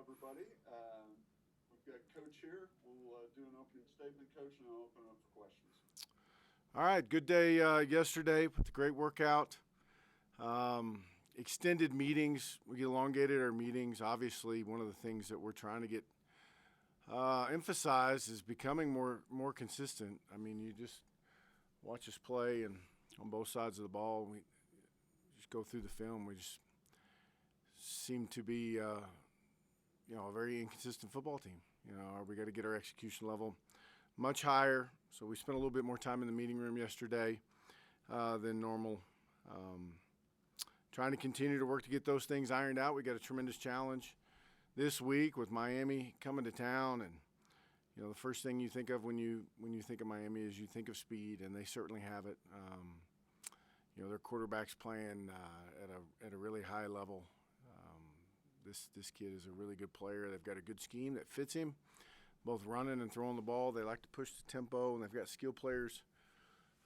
everybody. We've got Coach here. We'll do an opening statement, Coach, and I'll open it up for questions. All right, good day yesterday. With a great workout. Extended meetings. We elongated our meetings. Obviously, one of the things that we're trying to get emphasized is becoming more consistent. I mean, you just watch us play, and on both sides of the ball, we just go through the film. We just seem to be, a very inconsistent football team. We got to get our execution level much higher. So we spent a little bit more time in the meeting room yesterday than normal. Trying to continue to work to get those things ironed out. We got a tremendous challenge this week with Miami coming to town, and the first thing you think of when you think of Miami is you think of speed, and they certainly have it. Their quarterback's playing at a really high level. This kid is a really good player. They've got a good scheme that fits him, both running and throwing the ball. They like to push the tempo, and they've got skill players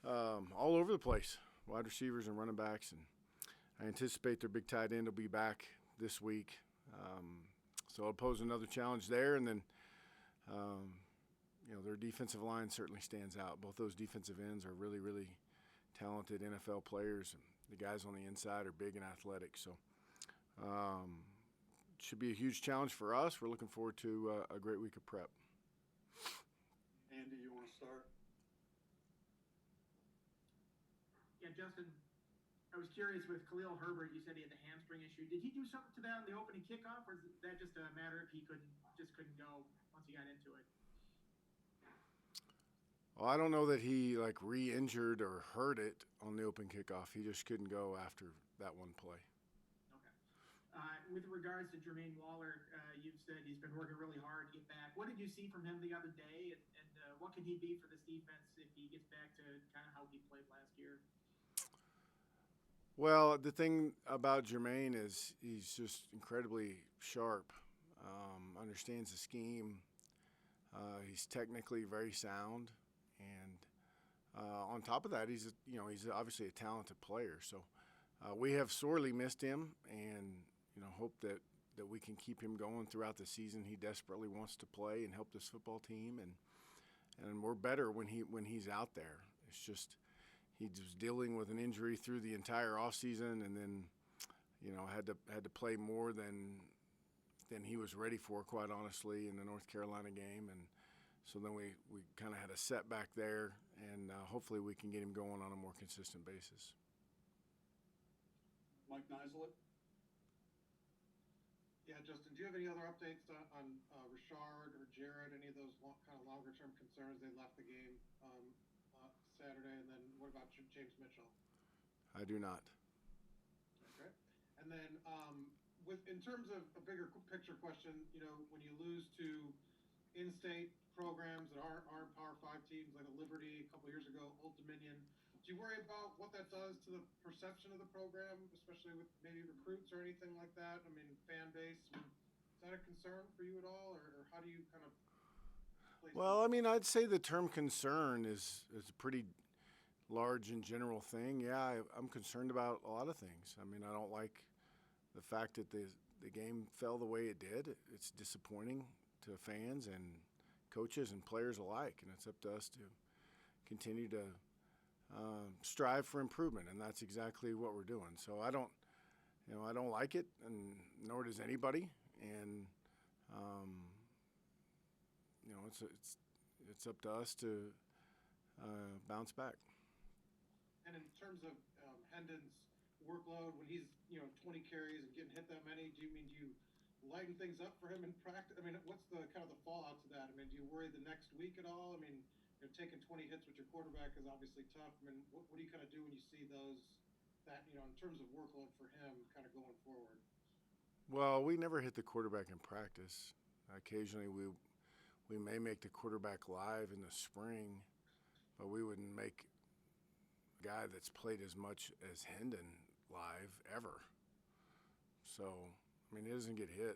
all over the place, wide receivers and running backs. And I anticipate their big tight end will be back this week. So it'll pose another challenge there. And then, their defensive line certainly stands out. Both those defensive ends are really, really talented NFL players, and the guys on the inside are big and athletic. So should be a huge challenge for us. We're looking forward to a great week of prep. Andy, you want to start? Yeah, Justin, I was curious with Khalil Herbert. You said he had the hamstring issue. Did he do something to that on the opening kickoff, or is that just a matter if he couldn't go once he got into it? Well, I don't know that he re-injured or hurt it on the open kickoff. He just couldn't go after that one play. With regards to Jermaine Waller, you've said he's been working really hard to get back. What did you see from him the other day, and what can he be for this defense if he gets back to kind of how he played last year? Well, the thing about Jermaine is he's just incredibly sharp, understands the scheme. He's technically very sound, and on top of that, he's obviously a talented player. So we have sorely missed him, and hope that we can keep him going throughout the season. He desperately wants to play and help this football team, and we're better when he's out there. It's just he was dealing with an injury through the entire offseason, and then had to play more than he was ready for, quite honestly, in the North Carolina game. And so then we kind of had a setback there, and hopefully we can get him going on a more consistent basis. Mike Nislett? Yeah, Justin, do you have any other updates on Richard or Jared, any of those kind of longer-term concerns? They left the game Saturday, and then what about James Mitchell? I do not. Okay. And then in terms of a bigger picture question, when you lose to in-state programs that aren't Power 5 teams like a Liberty a couple years ago, Old Dominion, do you worry about what that does to the perception of the program, especially with maybe recruits or anything like that? I mean, fan base, is that a concern for you at all, or how do you kind of place Well, I mean, I'd say the term concern is a pretty large and general thing. Yeah, I'm concerned about a lot of things. I mean, I don't like the fact that the game fell the way it did. It's disappointing to fans and coaches and players alike, and it's up to us to continue to strive for improvement, and that's exactly what we're doing. So I don't like it, and nor does anybody. And it's up to us to bounce back. And in terms of Hendon's workload, when he's 20 carries and getting hit that many, do you lighten things up for him in practice? I mean, what's the kind of the fallout to that? I mean, do you worry the next week at all? I mean, taking 20 hits with your quarterback is obviously tough. I mean, what do you kind of do when you see that in terms of workload for him kind of going forward? Well, we never hit the quarterback in practice. Occasionally we may make the quarterback live in the spring, but we wouldn't make a guy that's played as much as Hendon live ever. So, I mean, he doesn't get hit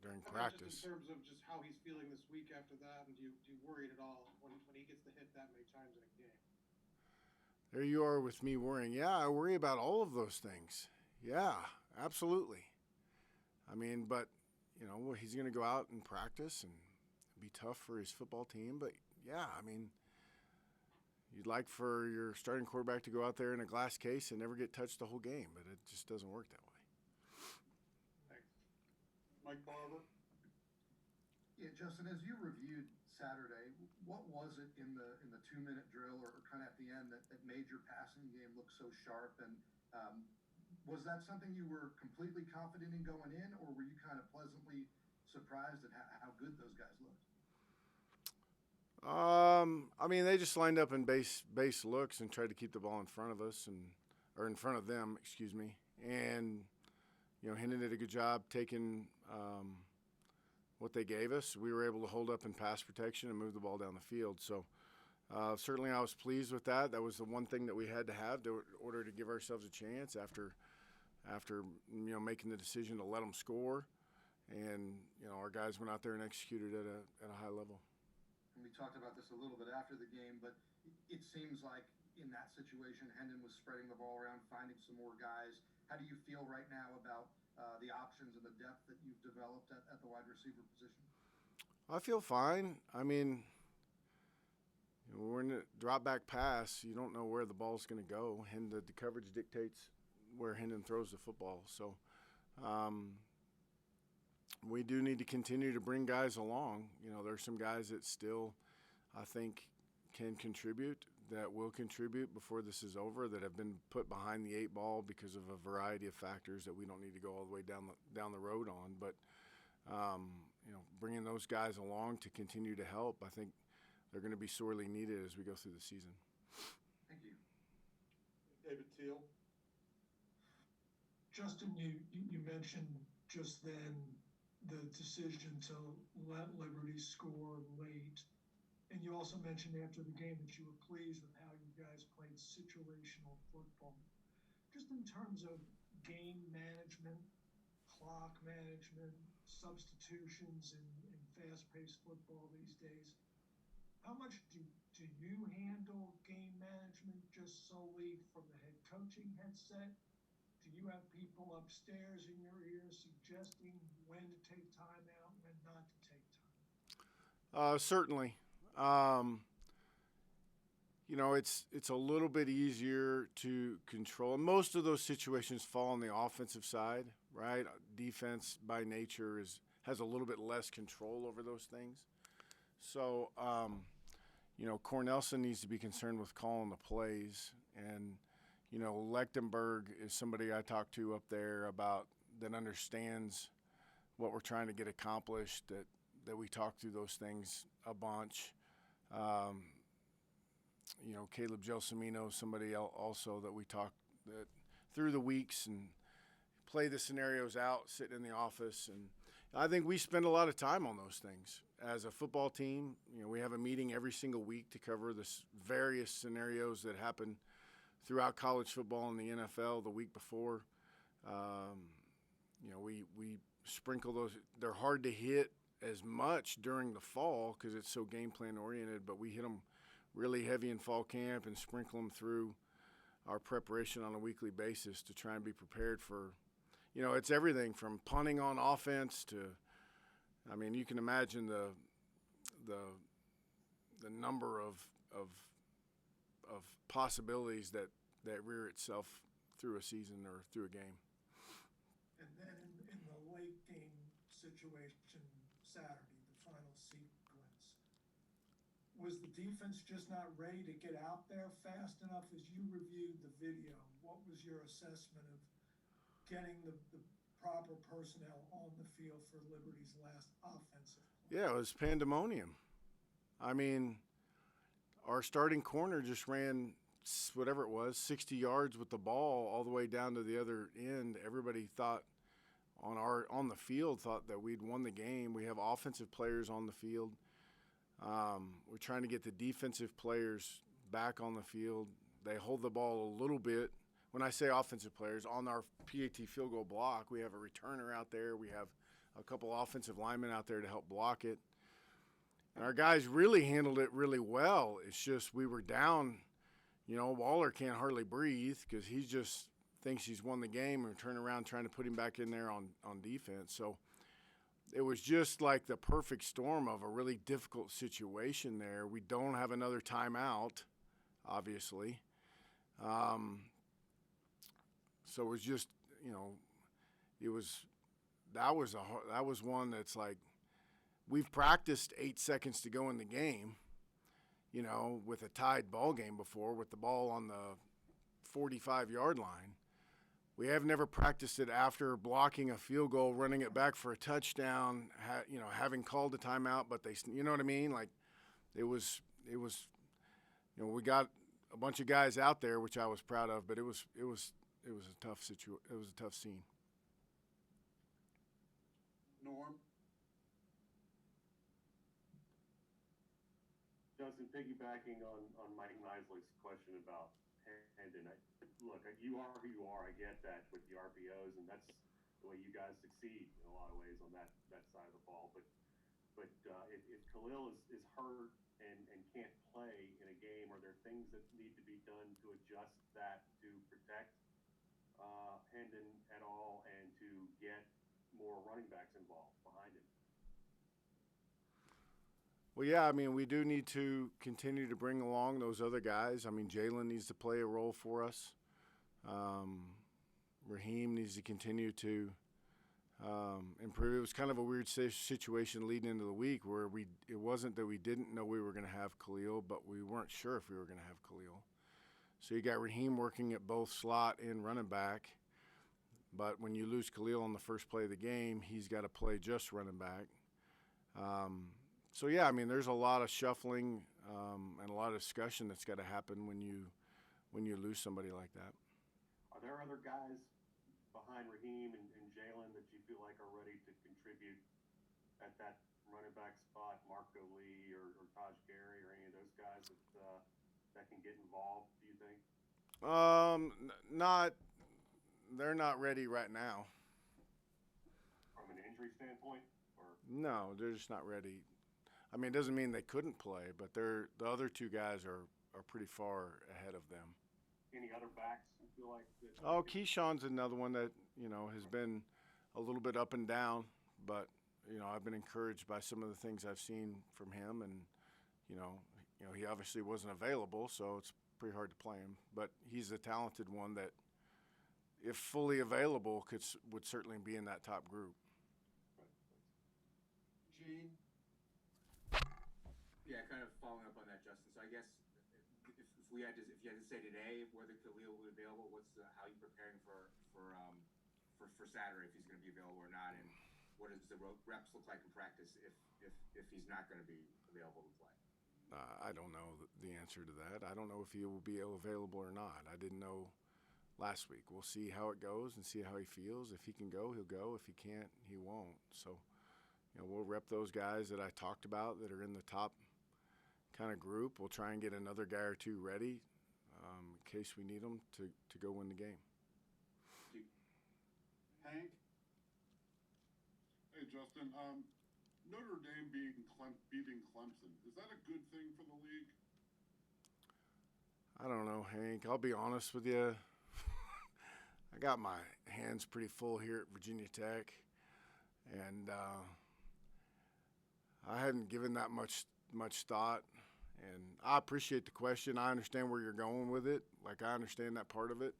during practice. Just in terms of just how he's feeling this week after that, and do you worry at all when he gets to hit that many times in a game? There you are with me worrying. Yeah, I worry about all of those things. Yeah, absolutely. I mean, but he's going to go out and practice and be tough for his football team. But, yeah, I mean, you'd like for your starting quarterback to go out there in a glass case and never get touched the whole game, but it just doesn't work that way. Thanks. Mike Barber? Yeah, Justin, as you reviewed Saturday, what was it in the 2-minute drill or kind of at the end that made your passing game look so sharp? And was that something you were completely confident in going in, or were you kind of pleasantly surprised at how good those guys looked? I mean, they just lined up in base looks and tried to keep the ball in front of us or in front of them, excuse me. And, Hendon did a good job taking what they gave us. We were able to hold up in pass protection and move the ball down the field. So certainly I was pleased with that. That was the one thing that we had to have in order to give ourselves a chance after making the decision to let them score. And, our guys went out there and executed at a high level. And we talked about this a little bit after the game, but it seems like in that situation, Hendon was spreading the ball around, finding some more guys. How do you feel right now about the options and the depth that you've developed at the wide receiver position? I feel fine. I mean, we're in a drop back pass. You don't know where the ball's going to go, and the coverage dictates where Hendon throws the football. So we do need to continue to bring guys along. There's some guys that still, I think, can contribute, that will contribute before this is over, that have been put behind the 8 ball because of a variety of factors that we don't need to go all the way down the road on. But, bringing those guys along to continue to help, I think they're going to be sorely needed as we go through the season. Thank you. David Teal? Justin, you mentioned just then the decision to let Liberty score late. And you also mentioned after the game that you were pleased with how you guys played situational football. Just in terms of game management, clock management, substitutions in fast-paced football these days, how much do you handle game management just solely from the head coaching headset? Do you have people upstairs in your ear suggesting when to take time out, when not to take time? Certainly. It's a little bit easier to control. Most of those situations fall on the offensive side, right? Defense by nature has a little bit less control over those things. So, Cornelson needs to be concerned with calling the plays. And, Lechtenberg is somebody I talk to up there about that understands what we're trying to get accomplished, that we talk through those things a bunch. Caleb Gelsomino, somebody else also that we talk that through the weeks and play the scenarios out, sitting in the office. And I think we spend a lot of time on those things. As a football team, we have a meeting every single week to cover the various scenarios that happen throughout college football and the NFL the week before. We sprinkle those. They're hard to hit as much during the fall because it's so game plan oriented, but we hit them really heavy in fall camp and sprinkle them through our preparation on a weekly basis to try and be prepared for, it's everything from punting on offense to, you can imagine the number of possibilities that rear itself through a season or through a game. And then in the late game situation Saturday, the final sequence, was the defense just not ready to get out there fast enough? As you reviewed the video, what was your assessment of getting the proper personnel on the field for Liberty's last offensive play? Yeah, it was pandemonium. Our starting corner just ran whatever it was, 60 yards with the ball all the way down to the other end. Everybody thought on the field thought that we'd won the game. We have offensive players on the field. We're trying to get the defensive players back on the field. They hold the ball a little bit. When I say offensive players, on our PAT field goal block, we have a returner out there. We have a couple offensive linemen out there to help block it. And our guys really handled it really well. It's just we were down. Waller can't hardly breathe because he just thinks he's won the game and turn around trying to put him back in there on defense. So, it was just like the perfect storm of a really difficult situation there. We don't have another timeout, obviously. So it was just, that was one that's like, we've practiced 8 seconds to go in the game, with a tied ball game before, with the ball on the 45-yard line. We have never practiced it after blocking a field goal, running it back for a touchdown, having called a timeout, but they, you know what I mean? Like, it was, we got a bunch of guys out there, which I was proud of, but it was a tough it was a tough scene. Norm? Justin, piggybacking on Mike Nisley's question about Hendon, look, you are who you are. I get that with the RPOs, and that's the way you guys succeed in a lot of ways on that side of the ball. But if Khalil is hurt and can't play in a game, are there things that need to be done to adjust that to protect Hendon at all and to get more running backs involved behind him? Well, yeah, I mean, we do need to continue to bring along those other guys. I mean, Jalen needs to play a role for us. Raheem needs to continue to improve. It was kind of a weird situation leading into the week where it wasn't that we didn't know we were going to have Khalil, but we weren't sure if we were going to have Khalil. So you got Raheem working at both slot and running back. But when you lose Khalil on the first play of the game, he's got to play just running back. So, yeah, I mean, there's a lot of shuffling and a lot of discussion that's got to happen when you lose somebody like that. Are there other guys behind Raheem and Jalen that you feel like are ready to contribute at that running back spot, Marco Lee or Taj Gary or any of those guys that can get involved, do you think? They're not ready right now. From an injury standpoint? No, they're just not ready. I mean, it doesn't mean they couldn't play, but the other two guys are pretty far ahead of them. Any other backs you feel like? Keyshawn's another one that, has been a little bit up and down, but, I've been encouraged by some of the things I've seen from him, and, he obviously wasn't available, so it's pretty hard to play him. But he's a talented one that, if fully available, would certainly be in that top group. Gene? Yeah, kind of following up on that, Justin. So I guess if you had to say today whether Khalil will be available, how are you preparing for Saturday if he's going to be available or not, and what does the reps look like in practice if he's not going to be available to play? I don't know the answer to that. I don't know if he will be available or not. I didn't know last week. We'll see how it goes and see how he feels. If he can go, he'll go. If he can't, he won't. So, we'll rep those guys that I talked about that are in the top kind of group. We'll try and get another guy or two ready in case we need them to go win the game. Hank? Hey, Justin. Notre Dame beating Clemson, is that a good thing for the league? I don't know, Hank. I'll be honest with you. I got my hands pretty full here at Virginia Tech, and I hadn't given that much thought. And I appreciate the question. I understand where you're going with it. Like, I understand that part of it.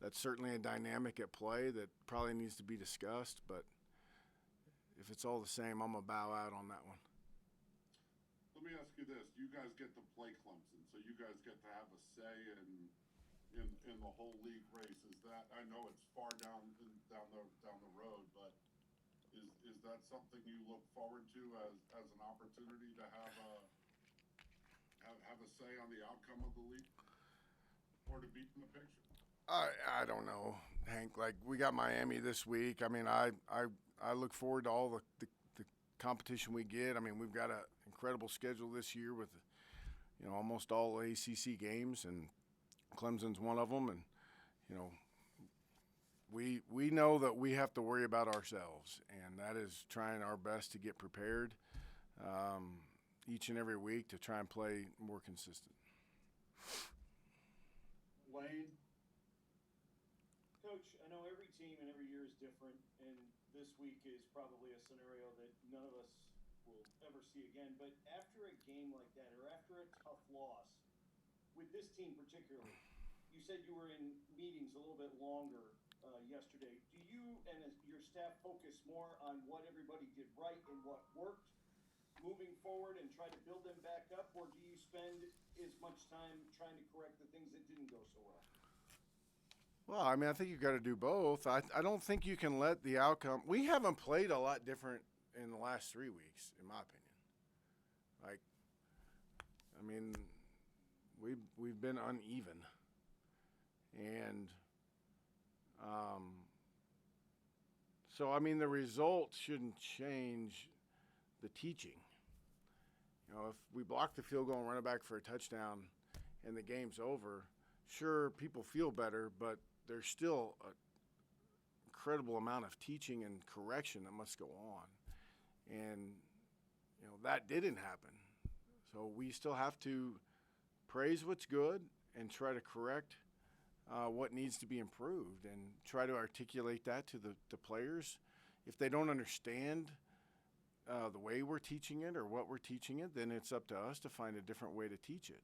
That's certainly a dynamic at play that probably needs to be discussed. But if it's all the same, I'm going to bow out on that one. Let me ask you this. You guys get to play Clemson, so you guys get to have a say in the whole league race. Is that, I know it's far down the road, but is that something you look forward to as an opportunity to have a say on the outcome of the league or to be in the picture? I don't know, Hank. Like, we got Miami this week. I mean, I look forward to all the competition we get. I mean, we've got an incredible schedule this year with, almost all ACC games, and Clemson's one of them. And, we know that we have to worry about ourselves, and that is trying our best to get prepared each and every week to try and play more consistent. Lane? Coach, I know every team and every year is different, and this week is probably a scenario that none of us will ever see again. But after a game like that, or after a tough loss, with this team particularly, you said you were in meetings a little bit longer yesterday. Do you and your staff focus more on what everybody did right and what worked moving forward and try to build them back up, or do you spend as much time trying to correct the things that didn't go so well? Well, I mean, I think you've got to do both. I don't think you can let the outcome – we haven't played a lot different in the last 3 weeks, in my opinion. Like, I mean, we've been uneven. And so, I mean, the results shouldn't change the teaching. You know, if we block the field goal and run it back for a touchdown and the game's over, sure, people feel better, but there's still an incredible amount of teaching and correction that must go on. And, you know, that didn't happen. So we still have to praise what's good and try to correct what needs to be improved and try to articulate that to the players. If they don't understand the way we're teaching it or what we're teaching it, then it's up to us to find a different way to teach it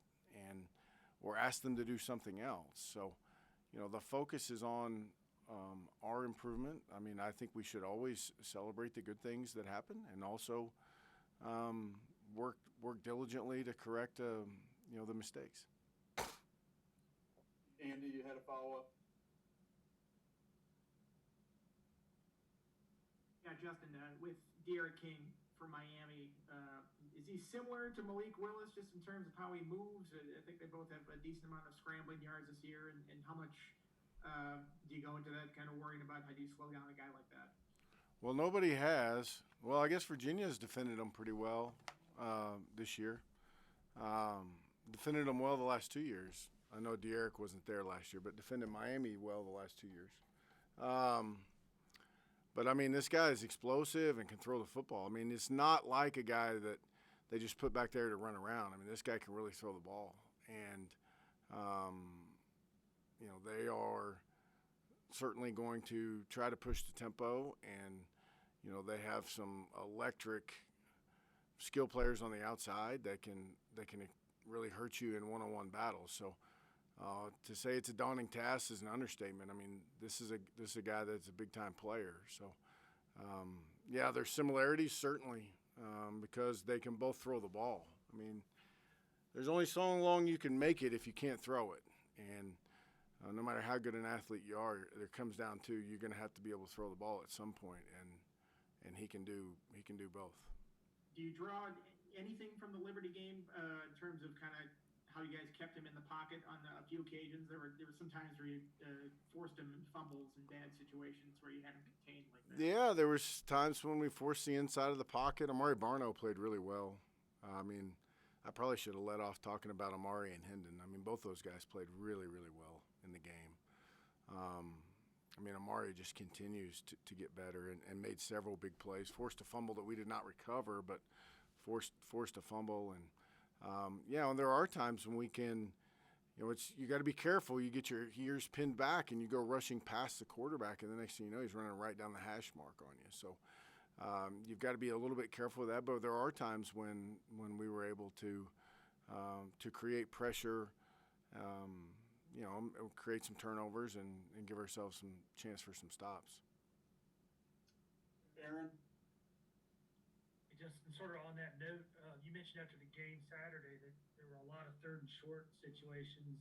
and or ask them to do something else. So, you know, the focus is on our improvement. I mean, I think we should always celebrate the good things that happen and also work diligently to correct, you know, the mistakes. Andy, you had a follow-up? Yeah, Justin, with Derrick King for Miami, is he similar to Malik Willis just in terms of how he moves? I think they both have a decent amount of scrambling yards this year, and how much do you go into that kind of worrying about how do you slow down a guy like that? Well, nobody has. Well, I guess Virginia's defended him pretty well this year. Defended him well the last 2 years. I know Derrick wasn't there last year, but defended Miami well the last 2 years. But, I mean, this guy is explosive and can throw the football. I mean, it's not like a guy that they just put back there to run around. I mean, this guy can really throw the ball. And, you know, they are certainly going to try to push the tempo. And, you know, they have some electric skill players on the outside that can really hurt you in one-on-one battles. So, to say it's a daunting task is an understatement. I mean, this is a guy that's a big-time player. So, yeah, there's similarities certainly because they can both throw the ball. I mean, there's only so long you can make it if you can't throw it. And no matter how good an athlete you are, there comes down to you're going to have to be able to throw the ball at some point, and he can do both. Do you draw anything from the Liberty game in terms of kind of how you guys kept him in the pocket on a few occasions? There were some times where you forced him in fumbles and bad situations where you had him contained like that. Yeah, there was times when we forced the inside of the pocket. Amari Barno played really well. I mean, I probably should have let off talking about Amari and Hendon. I mean, both those guys played really, really well in the game. I mean, Amari just continues to get better and made several big plays. Forced a fumble that we did not recover, but forced a fumble. And yeah, and there are times when we can, you know, you got to be careful. You get your ears pinned back and you go rushing past the quarterback, and the next thing you know, he's running right down the hash mark on you. So you've got to be a little bit careful with that. But there are times when we were able to create pressure, you know, create some turnovers and give ourselves some chance for some stops. Aaron? Just sort of on that note, you mentioned after the game Saturday that there were a lot of third and short situations.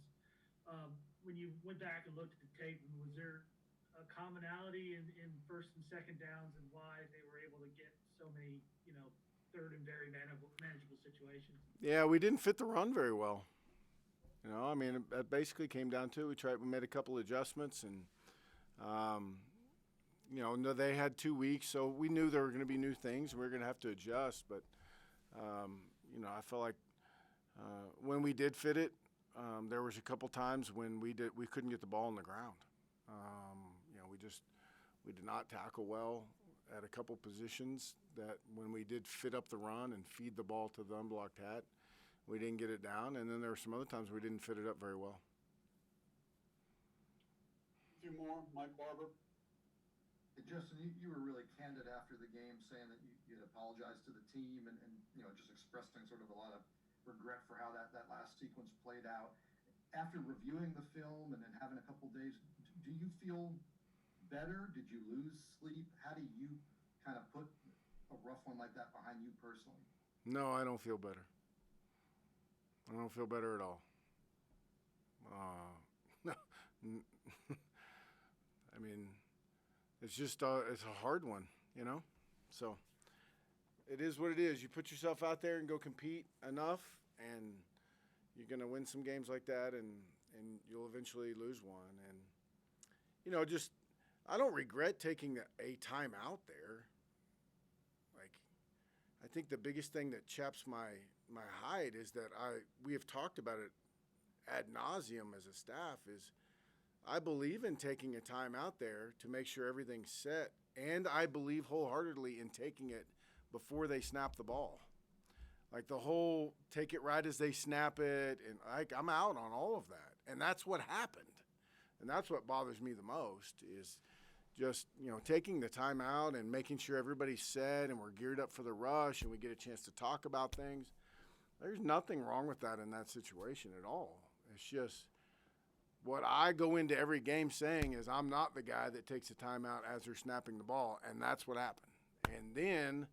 When you went back and looked at the tape, was there a commonality in first and second downs and why they were able to get so many, you know, third and very manageable situations? Yeah, we didn't fit the run very well. You know, I mean, it basically came down to we made a couple of adjustments and you know, they had 2 weeks, so we knew there were going to be new things. We were going to have to adjust, but, you know, I felt like when we did fit it, there was a couple times when we couldn't get the ball on the ground. You know, we did not tackle well at a couple positions that when we did fit up the run and feed the ball to the unblocked hat, we didn't get it down. And then there were some other times we didn't fit it up very well. A few more. Mike Barber. Justin, you were really candid after the game, saying that you had apologized to the team and just expressing sort of a lot of regret for how that last sequence played out. After reviewing the film and then having a couple days, do you feel better? Did you lose sleep? How do you kind of put a rough one like that behind you personally? No, I don't feel better. I don't feel better at all. I mean, it's just it's a hard one, So it is what it is. You put yourself out there and go compete enough, and you're going to win some games like that, and you'll eventually lose one. And just I don't regret taking a time out there. Like, I think the biggest thing that chaps my hide is that we have talked about it ad nauseum as a staff is I believe in taking a time out there to make sure everything's set, and I believe wholeheartedly in taking it before they snap the ball. Like the whole take it right as they snap it, and I'm out on all of that. And that's what happened. And that's what bothers me the most is just, taking the time out and making sure everybody's set and we're geared up for the rush and we get a chance to talk about things. There's nothing wrong with that in that situation at all. It's just what I go into every game saying is I'm not the guy that takes a timeout as they're snapping the ball, and that's what happened. And then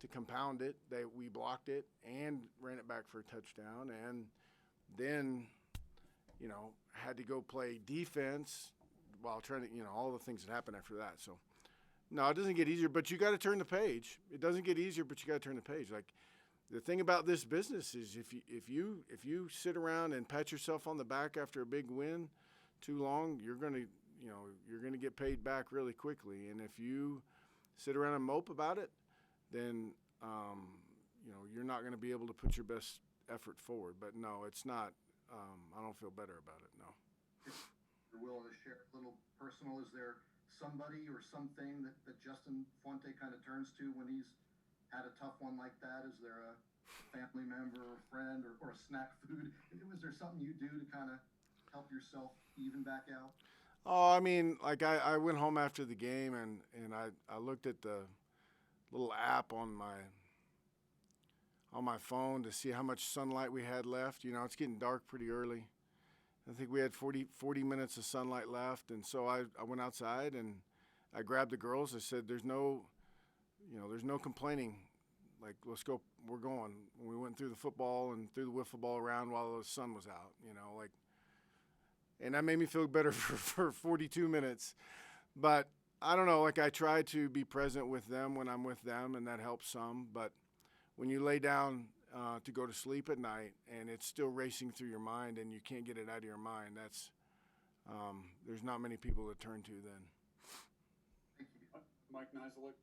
to compound it, we blocked it and ran it back for a touchdown, and then, had to go play defense while trying to, all the things that happened after that. So, no, it doesn't get easier, but you got to turn the page. It doesn't get easier, but you got to turn the page. Like, the thing about this business is if you sit around and pat yourself on the back after a big win too long, you're gonna get paid back really quickly. And if you sit around and mope about it, then you're not going to be able to put your best effort forward. But no, it's not. I don't feel better about it. No. If you're willing to share a little personal, is there somebody or something that Justin Fuente kind of turns to when he's had a tough one like that? Is there a family member or friend or a snack food? Was there something you do to kind of help yourself even back out? Oh, I mean, like I went home after the game and I looked at the little app on my phone to see how much sunlight we had left. It's getting dark pretty early. I think we had 40 minutes of sunlight left, and so I went outside and I grabbed the girls. I said, there's no complaining. Like, let's go. We're going. We went through the football and threw the wiffle ball around while the sun was out, and that made me feel better for 42 minutes. But I don't know, like I try to be present with them when I'm with them, and that helps some. But when you lay down to go to sleep at night and it's still racing through your mind and you can't get it out of your mind, that's there's not many people to turn to then. Thank you. Mike Nizilik.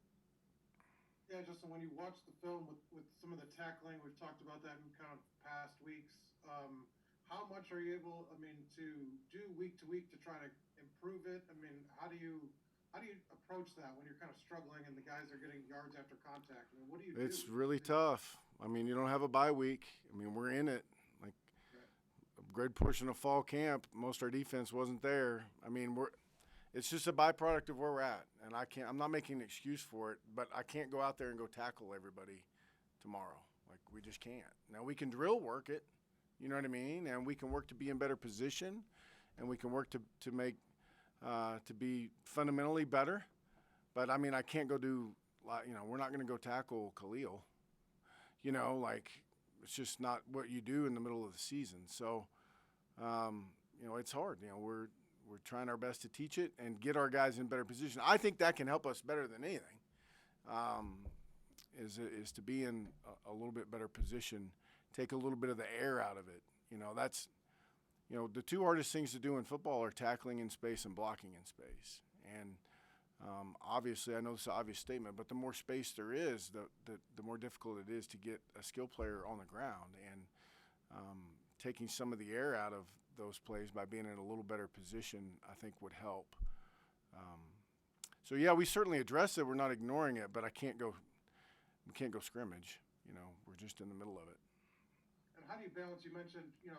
Yeah, Justin, when you watch the film with some of the tackling, we've talked about that in kind of past weeks. How much are you able, to do week to week to try to improve it? How do you approach that when you're kind of struggling and the guys are getting yards after contact? What do you do? It's really tough. You don't have a bye week. We're in it. Like, a great portion of fall camp, most of our defense wasn't there. It's just a byproduct of where we're at, and I'm not making an excuse for it, but I can't go out there and go tackle everybody tomorrow. Like, we just can't. Now, we can drill work it, you know what I mean? And we can work to be in better position, and we can work to make to be fundamentally better. But, I can't go do, we're not going to go tackle Khalil. It's just not what you do in the middle of the season. So, it's hard. We're trying our best to teach it and get our guys in better position. I think that can help us better than anything, is to be in a little bit better position, take a little bit of the air out of it. That's, the two hardest things to do in football are tackling in space and blocking in space. And obviously, I know it's an obvious statement, but the more space there is, the more difficult it is to get a skill player on the ground. And taking some of the air out of those plays by being in a little better position, I think would help. So yeah, we certainly address it. We're not ignoring it, but we can't go scrimmage. We're just in the middle of it. And how do you balance? You mentioned, you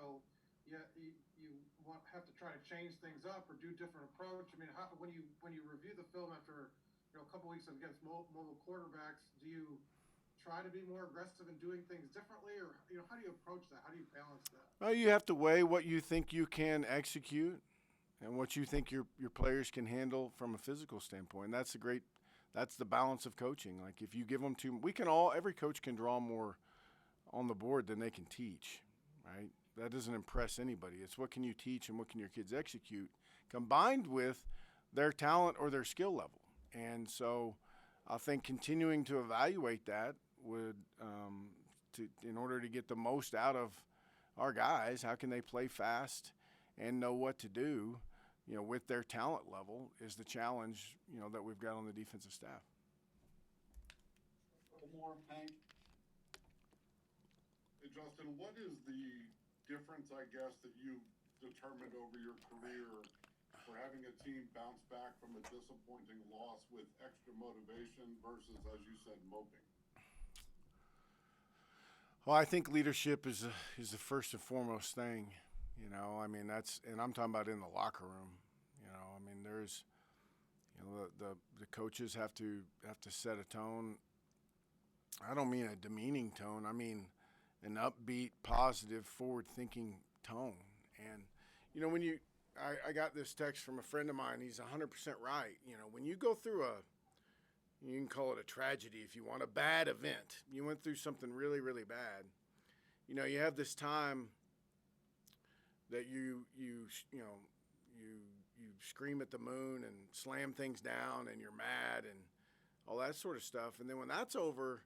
have to try to change things up or do different approach. When you review the film after a couple weeks against mobile quarterbacks, do you try to be more aggressive in doing things differently, or how do you approach that? How do you balance that? Well, you have to weigh what you think you can execute and what you think your players can handle from a physical standpoint. And that's the balance of coaching. Like if you give them every coach can draw more on the board than they can teach, right? That doesn't impress anybody. It's what can you teach and what can your kids execute combined with their talent or their skill level. And so I think continuing to evaluate that would, in order to get the most out of our guys, how can they play fast and know what to do, with their talent level is the challenge, that we've got on the defensive staff. One more, Hank. Hey, Justin, what is the difference, I guess, that you've determined over your career for having a team bounce back from a disappointing loss with extra motivation versus, as you said, moping? Well, I think leadership is the first and foremost thing. And I'm talking about in the locker room. There's, the coaches have to set a tone. I don't mean a demeaning tone. I mean an upbeat, positive, forward-thinking tone. And when I got this text from a friend of mine. He's 100% right. When you go through you can call it a tragedy if you want, a bad event. You went through something really, really bad. You have this time that you scream at the moon and slam things down and you're mad and all that sort of stuff. And then when that's over,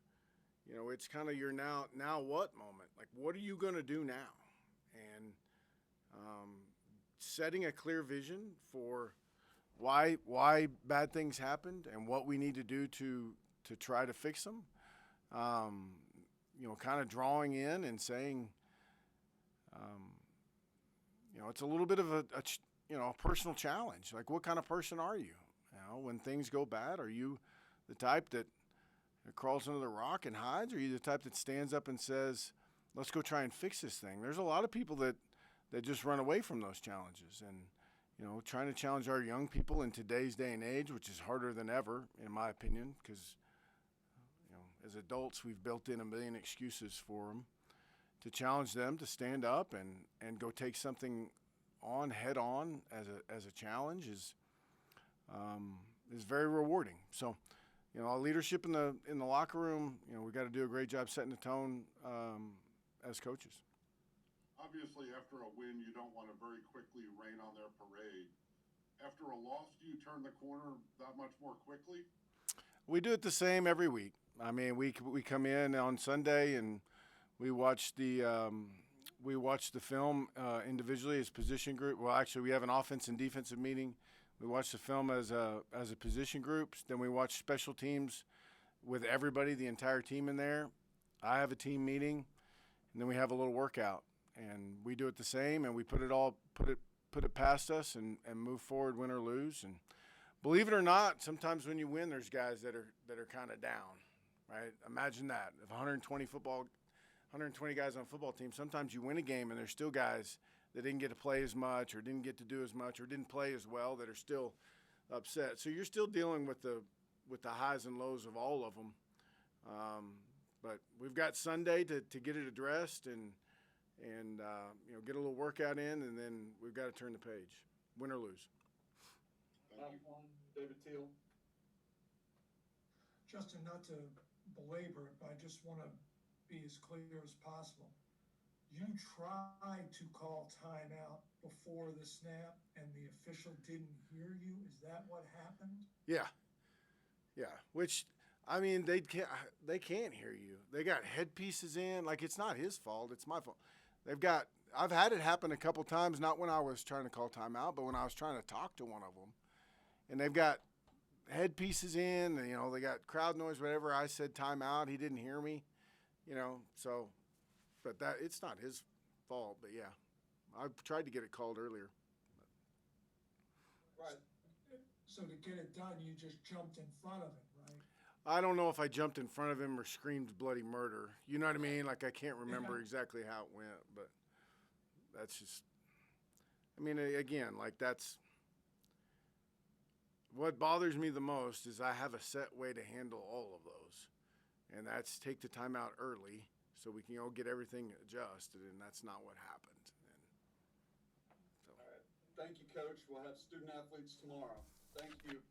it's kind of your now what moment. Like, what are you going to do now? And setting a clear vision for why bad things happened and what we need to do to try to fix them. Kind of drawing in and saying, it's a little bit of a personal challenge. Like, what kind of person are you? When things go bad, are you the type that crawls under the rock and hides, or are you the type that stands up and says, let's go try and fix this thing? There's a lot of people that just run away from those challenges. And, trying to challenge our young people in today's day and age, which is harder than ever, in my opinion, because, as adults, we've built in a million excuses for them. To challenge them to stand up and go take something on head on as a challenge is very rewarding. So, our leadership in the locker room, we got to do a great job setting the tone as coaches. Obviously, after a win, you don't want to very quickly rain on their parade. After a loss, do you turn the corner that much more quickly? We do it the same every week. We come in on Sunday and we watch the film individually as position group. Well, actually, we have an offense and defensive meeting. We watch the film as a position group. Then we watch special teams with everybody, the entire team in there. I have a team meeting, and then we have a little workout. And we do it the same, and we put it past us and move forward, win or lose. And believe it or not, sometimes when you win, there's guys that are kind of down, right? Imagine that. If 120 guys on a football team, sometimes you win a game and there's still guys that didn't get to play as much or didn't get to do as much or didn't play as well that are still upset. So you're still dealing with the highs and lows of all of them. But we've got Sunday to get it addressed and get a little workout in, and then we've got to turn the page, win or lose. Last one, David Teal. Justin, not to belabor it, but I just want to be as clear as possible. You tried to call timeout before the snap, and the official didn't hear you. Is that what happened? Yeah. Which, they can't hear you. They got headpieces in. Like, it's not his fault. It's my fault. I've had it happen a couple times, not when I was trying to call timeout, but when I was trying to talk to one of them. And they've got headpieces in, they got crowd noise, whatever. I said timeout. He didn't hear me, so, but it's not his fault. But yeah, I tried to get it called earlier. Right. So to get it done, you just jumped in front of it, right? I don't know if I jumped in front of him or screamed bloody murder. You know what I mean? Like, I can't remember exactly how it went, but that's just, again, like what bothers me the most is I have a set way to handle all of those, and that's take the timeout early so we can all get everything adjusted, and that's not what happened. And so. All right. Thank you, Coach. We'll have student athletes tomorrow. Thank you.